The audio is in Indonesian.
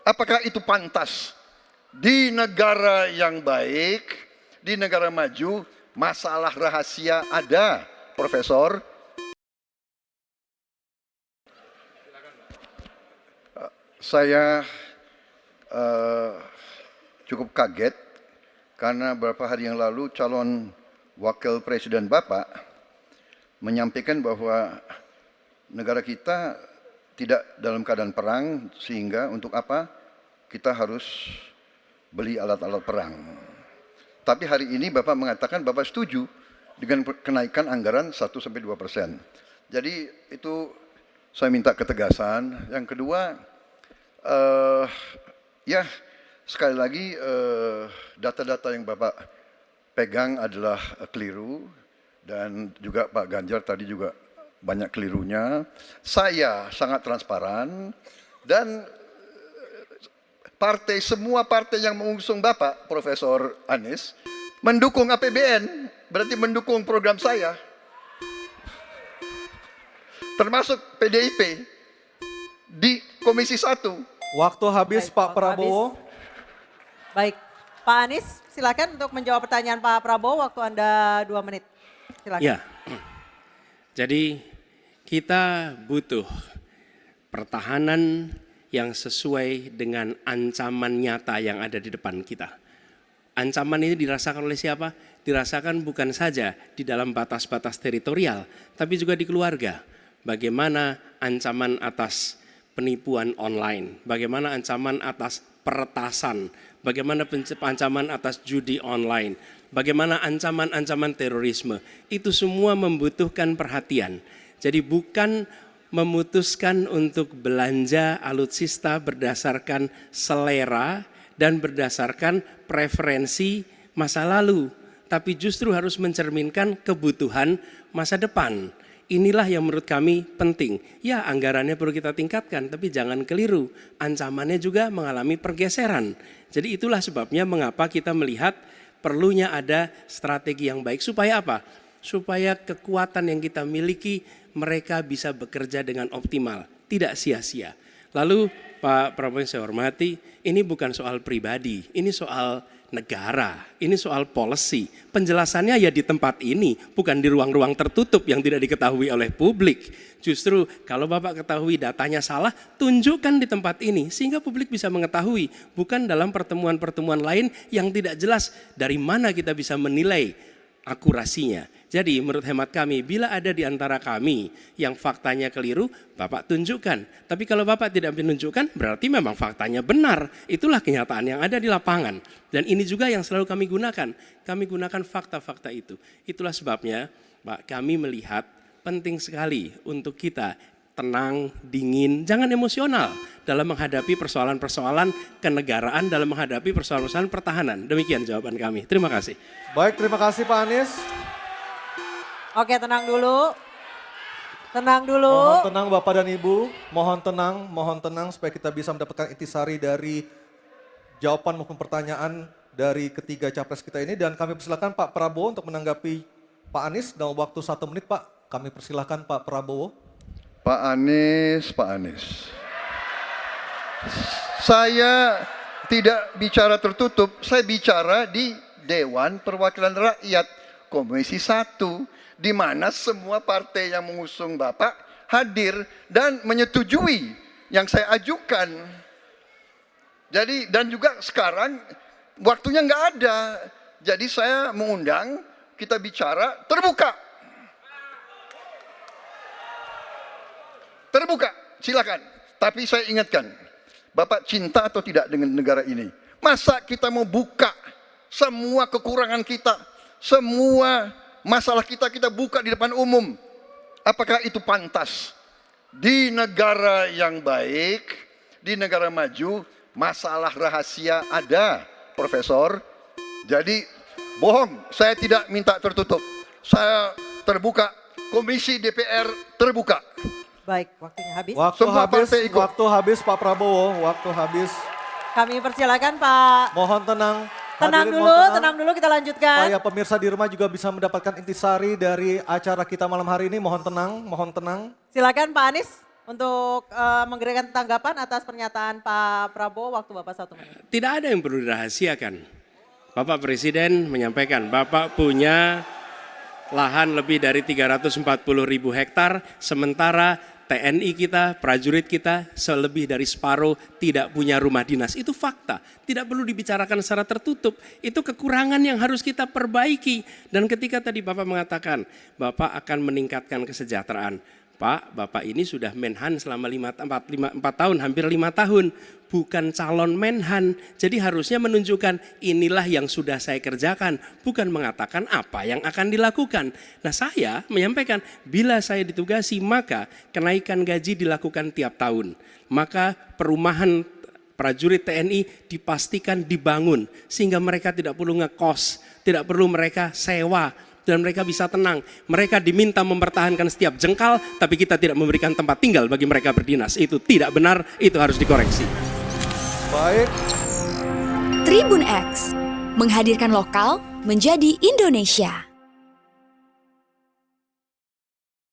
Apakah itu pantas? Di negara yang baik, di negara maju, masalah rahasia ada, Profesor. Saya cukup kaget karena beberapa hari yang lalu calon wakil presiden Bapak menyampaikan bahwa negara kita tidak dalam keadaan perang, sehingga untuk apa kita harus beli alat-alat perang. Tapi hari ini Bapak mengatakan Bapak setuju dengan kenaikan anggaran 1-2%. Jadi itu saya minta ketegasan. Yang kedua, ya sekali lagi data-data yang Bapak pegang adalah keliru, dan juga Pak Ganjar tadi juga banyak kelirunya. Saya sangat transparan, dan semua partai yang mengusung Bapak, Profesor Anies, mendukung APBN, berarti mendukung program saya. Termasuk PDIP di Komisi 1. Waktu habis. Baik, Pak Prabowo. Baik, Pak Anies silakan untuk menjawab pertanyaan Pak Prabowo, waktu Anda 2 menit. Silakan. Ya, jadi kita butuh pertahanan yang sesuai dengan ancaman nyata yang ada di depan kita. Ancaman ini dirasakan oleh siapa? Dirasakan bukan saja di dalam batas-batas teritorial, tapi juga di keluarga. Bagaimana ancaman atas penipuan online, bagaimana ancaman atas peretasan, bagaimana ancaman atas judi online, bagaimana ancaman-ancaman terorisme. Itu semua membutuhkan perhatian. Jadi bukan memutuskan untuk belanja alutsista berdasarkan selera dan berdasarkan preferensi masa lalu, tapi justru harus mencerminkan kebutuhan masa depan. Inilah yang menurut kami penting. Ya, anggarannya perlu kita tingkatkan, tapi jangan keliru. Ancamannya juga mengalami pergeseran. Jadi itulah sebabnya mengapa kita melihat perlunya ada strategi yang baik. Supaya apa? Supaya kekuatan yang kita miliki mereka bisa bekerja dengan optimal, tidak sia-sia. Lalu Pak Prabowo yang saya hormati, ini bukan soal pribadi, ini soal negara, ini soal policy. Penjelasannya ya di tempat ini, bukan di ruang-ruang tertutup yang tidak diketahui oleh publik. Justru kalau Bapak ketahui datanya salah, tunjukkan di tempat ini sehingga publik bisa mengetahui, bukan dalam pertemuan-pertemuan lain yang tidak jelas dari mana kita bisa menilai akurasinya. Jadi menurut hemat kami, bila ada di antara kami yang faktanya keliru, Bapak tunjukkan. Tapi kalau Bapak tidak menunjukkan, berarti memang faktanya benar. Itulah kenyataan yang ada di lapangan. Dan ini juga yang selalu kami gunakan. Kami gunakan fakta-fakta itu. Itulah sebabnya, Pak, kami melihat penting sekali untuk kita tenang, dingin, jangan emosional dalam menghadapi persoalan-persoalan kenegaraan, dalam menghadapi persoalan-persoalan pertahanan. Demikian jawaban kami. Terima kasih. Baik, terima kasih Pak Anies. Oke, tenang dulu. Tenang dulu. Mohon tenang Bapak dan Ibu, mohon tenang supaya kita bisa mendapatkan intisari dari jawaban maupun pertanyaan dari ketiga capres kita ini. Dan kami persilakan Pak Prabowo untuk menanggapi Pak Anies dalam waktu 1 menit Pak. Kami persilakan Pak Prabowo. Pak Anies. Saya tidak bicara tertutup, saya bicara di Dewan Perwakilan Rakyat Komisi 1. Di mana semua partai yang mengusung Bapak hadir dan menyetujui yang saya ajukan. Jadi dan juga sekarang waktunya nggak ada. Jadi saya mengundang kita bicara terbuka. Terbuka, silakan. Tapi saya ingatkan, Bapak cinta atau tidak dengan negara ini? Masa kita mau buka semua kekurangan kita, semua masalah kita buka di depan umum? Apakah itu pantas? Di negara yang baik, di negara maju, masalah rahasia ada, Profesor. Jadi bohong, saya tidak minta tertutup. Saya terbuka, Komisi DPR terbuka. Baik, waktunya habis. Waktu habis Pak Prabowo, waktu habis. Kami persilakan Pak. Mohon tenang. Tenang dulu kita lanjutkan. Supaya pemirsa di rumah juga bisa mendapatkan intisari dari acara kita malam hari ini. Mohon tenang. Silakan Pak Anies. untuk memberikan tanggapan atas pernyataan Pak Prabowo, waktu Bapak 1 menit. Tidak ada yang perlu dirahasiakan. Bapak Presiden menyampaikan, Bapak punya lahan lebih dari 340.000 hektar, sementara TNI kita, prajurit kita, selebih dari separuh tidak punya rumah dinas. Itu fakta, tidak perlu dibicarakan secara tertutup. Itu kekurangan yang harus kita perbaiki. Dan ketika tadi Bapak mengatakan, Bapak akan meningkatkan kesejahteraan. Pak, Bapak ini sudah Menhan selama 4 tahun, hampir 5 tahun. Bukan calon Menhan, jadi harusnya menunjukkan inilah yang sudah saya kerjakan. Bukan mengatakan apa yang akan dilakukan. Nah saya menyampaikan, bila saya ditugasi maka kenaikan gaji dilakukan tiap tahun. Maka perumahan prajurit TNI dipastikan dibangun. Sehingga mereka tidak perlu ngekos, tidak perlu mereka sewa. Dan mereka bisa tenang. Mereka diminta mempertahankan setiap jengkal, tapi kita tidak memberikan tempat tinggal bagi mereka berdinas. Itu tidak benar, itu harus dikoreksi. Baik. Tribun X menghadirkan lokal menjadi Indonesia.